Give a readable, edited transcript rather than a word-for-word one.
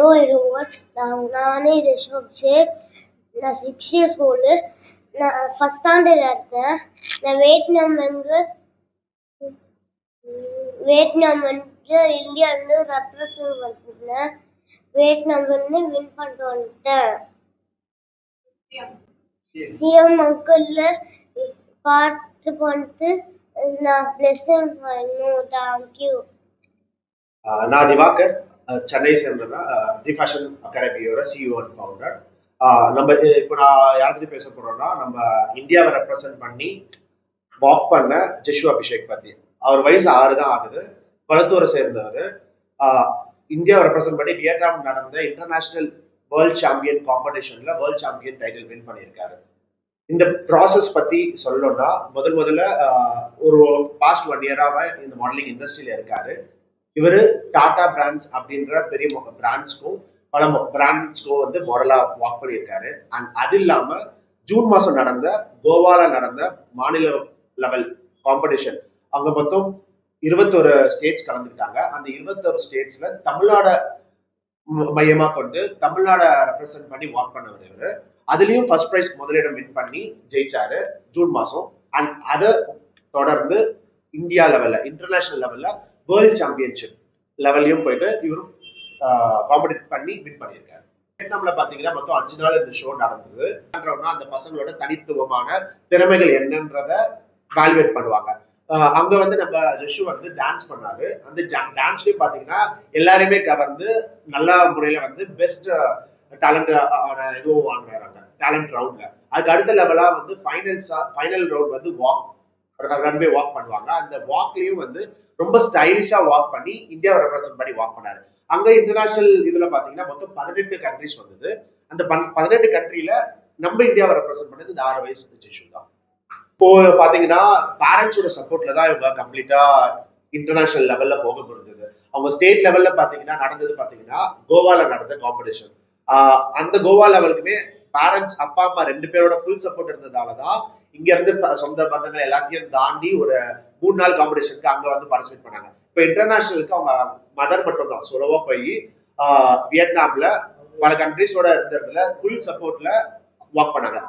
Hello everyone, நானே ரிஷப் ஷேக். நான் 6 years old. நான் ஃபர்ஸ்ட் ஸ்டாண்டர்ட் இருக்கேன். நான் வியட்நாம் வந்து இந்தியா வந்து ரெப்ரசன்ட் பண்ணிருந்தேன். வியட்நாம் வந்து வின் பண்ணிட்டு வந்துட்டேன். சிஎம் அங்கிள் பார்த்து பண்ணிட்டு நான் பிளெஸிங் பண்ணணும். தேங்க்யூ. நான் திவாகர், சென்னை சேர்ந்தேன்னா டிஃபேஷன் அகாடமியோட சிஇஓ அண்ட் ஃபவுண்டர். நம்ம இப்போ நான் யாரை பற்றி பேச போறோம்னா, நம்ம இந்தியாவை ரெப்ரசென்ட் பண்ணி வாக் பண்ண ஜெஷு அபிஷேக் பத்தி. அவர் வயசு 6 தான் ஆகுது. கொளத்தூரை சேர்ந்தவர். இந்தியாவை ரெப்ரசென்ட் பண்ணி வியட்நாம் நடந்த இன்டர்நேஷனல் வேர்ல்ட் சாம்பியன் காம்படிஷன்ல வேர்ல்ட் சாம்பியன் டைட்டில் வின் பண்ணியிருக்காரு. இந்த ப்ராசஸ் பத்தி சொல்லணும்னா, முதல்ல ஒரு பாஸ்ட் 1 year-ஆவே இந்த மாடலிங் இண்டஸ்ட்ரியில இருக்காரு. இவர் டாடா பிராண்ட்ஸ் அப்படின்ற பெரிய பிராண்ட்ஸ்க்கும் பல பிராண்ட்ஸ்க்கும் வந்து மாடலா வாக் பண்ணியிருக்காரு. அண்ட் அது இல்லாம ஜூன் மாசம் நடந்த கோவால நடந்த மாநில லெவல் காம்படிஷன், அங்க மொத்தம் 21 ஸ்டேட்ஸ் கலந்துக்கிட்டாங்க. அந்த 21 ஸ்டேட்ஸ்ல தமிழ்நாடு மையமா கொண்டு தமிழ்நாடை ரெப்ரசென்ட் பண்ணி வாக் பண்ணவர் இவரு. அதுலயும் ஃபர்ஸ்ட் பிரைஸ் முதலிடம் வின் பண்ணி ஜெயிச்சாரு ஜூன் மாசம். அண்ட் அதை தொடர்ந்து இந்தியா லெவல்ல இன்டர்நேஷனல் லெவல்ல வேர்ல்ட் சாம்பியன்ஷிப் லெவல்லையும் போயிட்டு இவரும் காம்படிட் பண்ணி வின் பண்ணியிருக்காரு. வியட்நாம்ல பாத்தீங்கன்னா மொத்தம் 5 நாள் இந்த ஷோ நடந்தது. அந்த பசங்களோட தனித்துவமான திறமைகள் என்னன்றத வேல்யூவேட் பண்ணுவாங்க. அங்க வந்து நம்ம ஜெஷு வந்து டான்ஸ் பண்ணாரு. அந்த டான்ஸ்லயும் பாத்தீங்கன்னா எல்லாருமே கவர்ந்து நல்ல முறையில வந்து பெஸ்ட் டேலண்ட் இதுவும் வாங்கினாங்க டேலண்ட் ரவுண்ட்ல. அதுக்கு அடுத்த லெவலா வந்து ஃபைனல் ரவுண்ட் வந்து ரன்வே வாக் பண்ணுவாங்க. அந்த வாக்லயும் வந்து ரொம்ப ஸ்டைலிஷா வாக் பண்ணி இந்தியாவை ரெப்ரசென்ட் பண்ணி வாக் பண்ணாரு. அங்க இன்டர்நேஷனல் இதுல பாத்தீங்கன்னா மொத்தம் 18 கண்ட்ரிஸ் வந்தது. அந்த 18 கண்ட்ரில நம்ம இந்தியாவை ரெப்ரசென்ட் பண்ணது இந்த 6 வயசு ஜெஷு தான். இப்போ பாத்தீங்கன்னா பேரண்ட்ஸோட சப்போர்ட்ல தான் இவங்க கம்ப்ளீட்டா இன்டர்நேஷனல் லெவல்ல போக முடிஞ்சது. அவங்க ஸ்டேட் லெவல்ல பாத்தீங்கன்னா நடந்தது பாத்தீங்கன்னா கோவால நடந்த காம்படிஷன். அந்த கோவா லெவலுக்குமே பேரண்ட்ஸ் அப்பா அம்மா 2 பேரோட ஃபுல் சப்போர்ட் இருந்ததாலதான் இங்க இருந்து சொந்த பந்தங்கள் எல்லாத்தையும் தாண்டி ஒரு 3 நாள் காம்படிஷனுக்கு அங்க வந்து பார்ட்டிசிபேட் பண்ணாங்க. இப்போ இன்டர்நேஷனலுக்கு அவங்க மதர் மட்டும் தான் சொலவா போய் வியட்நாம்ல பல கண்ட்ரிஸோட இருந்ததுல ஃபுல் சப்போர்ட்ல வாக் பண்ணாங்க.